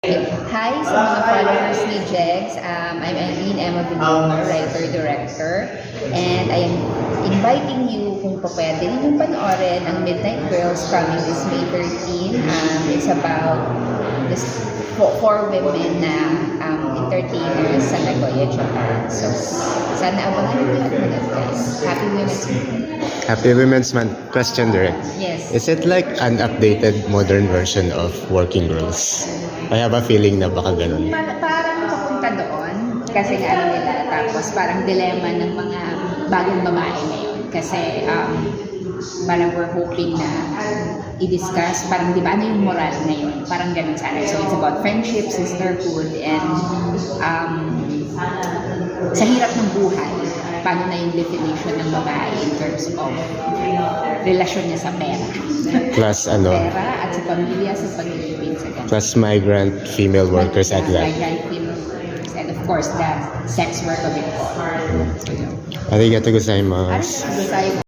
Hi sa mga followers ni Jegs. I'm Eileen Emma Villamor, writer-director. And I am inviting you kung pa pwede ninyong panoorin ang Midnight Girls coming this May 13. It's about this four women na entertainers sa Nagoya, Japan. So, sana abangan niyo at manood kayo. Happy Women's Month. Happy Women's Month. Question direct. Yes. Is it like an updated modern version of Working Girls? I have a feeling na baka ganun. Parang papunta doon kasi nga ano nila, tapos parang dilema ng mga bagong babae ngayon kasi parang we're hoping na i-discuss parang di ba ano yung moral ngayon, parang ganun sana. So it's about friendship, sisterhood, and sa hirap ng buhay, paano na yung definition ng babae in terms of relasyon niya sa pera. Plus Pera at sa pamilya, sa pag-ibig, sa ganun. plus migrant female workers at that. Migrant female workers, and of course the sex work of it all. Arigatou gozaimasu. Ano sa